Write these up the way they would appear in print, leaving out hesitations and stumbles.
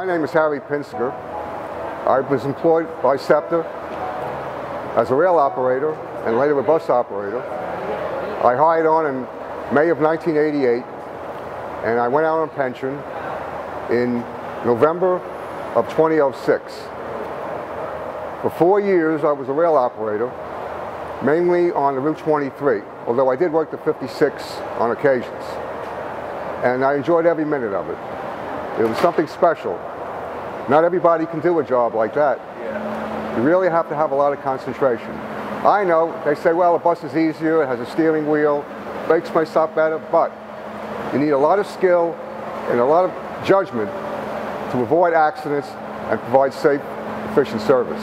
My name is Harry Pinsker. I was employed by SEPTA as a rail operator and later a bus operator. I hired on in May of 1988 and I went out on pension in November of 2006. For 4 years I was a rail operator, mainly on the Route 23, although I did work the 56 on occasions. And I enjoyed every minute of it. It was something special. Not everybody can do a job like that. You really have to have a lot of concentration. I know, they say, well, a bus is easier, it has a steering wheel, brakes may stop better, but you need a lot of skill and a lot of judgment to avoid accidents and provide safe, efficient service.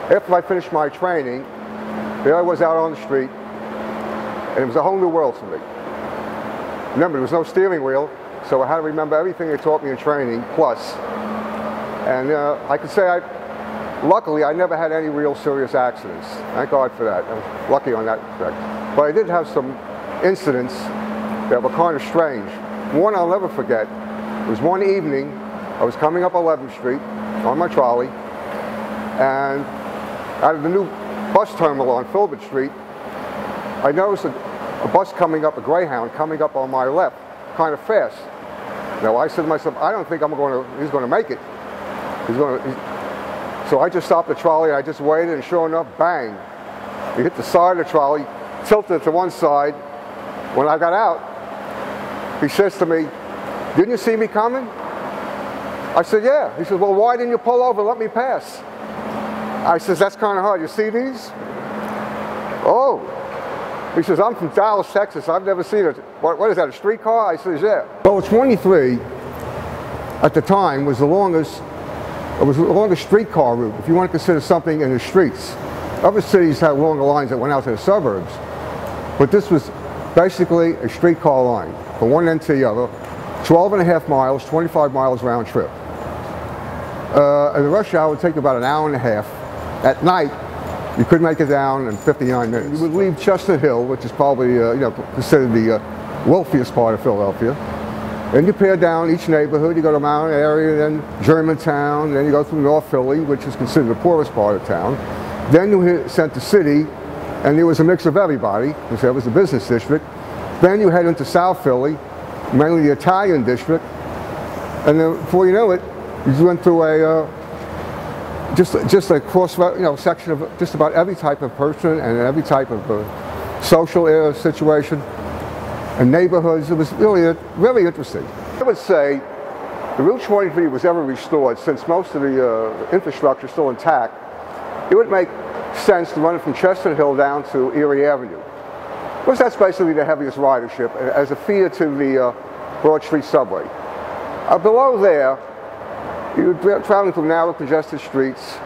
After I finished my training, there I was out on the street, and it was a whole new world to me. Remember, there was no steering wheel, so I had to remember everything they taught me in training, plus. And I could say, luckily, I never had any real serious accidents. Thank God for that. I was lucky on that respect. But I did have some incidents that were kind of strange. One I'll never forget was one evening, I was coming up 11th Street on my trolley, and out of the new bus terminal on Filbert Street, I noticed a bus coming up, a Greyhound, coming up on my left, kind of fast. Now I said to myself, I don't think he's going to make it. So I just stopped the trolley, I just waited, and sure enough, bang. He hit the side of the trolley, tilted to one side. When I got out, he says to me, "Didn't you see me coming?" I said, "Yeah." He said, "Well, why didn't you pull over and let me pass?" I says, "That's kind of hard. You see these?" "Oh." He says, "I'm from Dallas, Texas. I've never seen it. What is that, a streetcar?" I says, "Yeah." Well, 23 at the time was the longest streetcar route, if you want to consider something in the streets. Other cities had longer lines that went out to the suburbs, but this was basically a streetcar line from one end to the other, 12.5 miles, 25 miles round trip. And the rush hour would take about an hour and a half. At night, you could make it down in 59 minutes. You would leave Chestnut Hill, which is probably considered the wealthiest part of Philadelphia. And you pare down each neighborhood. You go to Mount Airy, then Germantown, then you go through North Philly, which is considered the poorest part of town. Then you hit Center City, and there was a mix of everybody, because that was the business district. Then you head into South Philly, mainly the Italian district. And then before you know it, you went through a just a cross, section of just about every type of person and every type of social situation and neighborhoods. It was really interesting. I would say the Route 23 was ever restored, since most of the infrastructure is still intact. It would make sense to run it from Chestnut Hill down to Erie Avenue, because that's basically the heaviest ridership, as a feeder to the Broad Street subway. Below there, you're traveling through narrow, congested streets,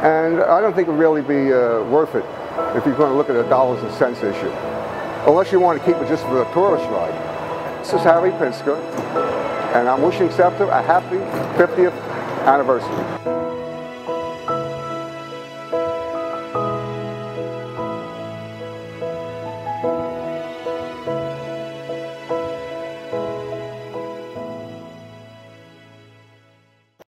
and I don't think it would really be worth it if you're going to look at a dollars and cents issue, unless you want to keep it just for a tourist ride. This is Harry Pinsker, and I'm wishing SEPTA a happy 50th anniversary.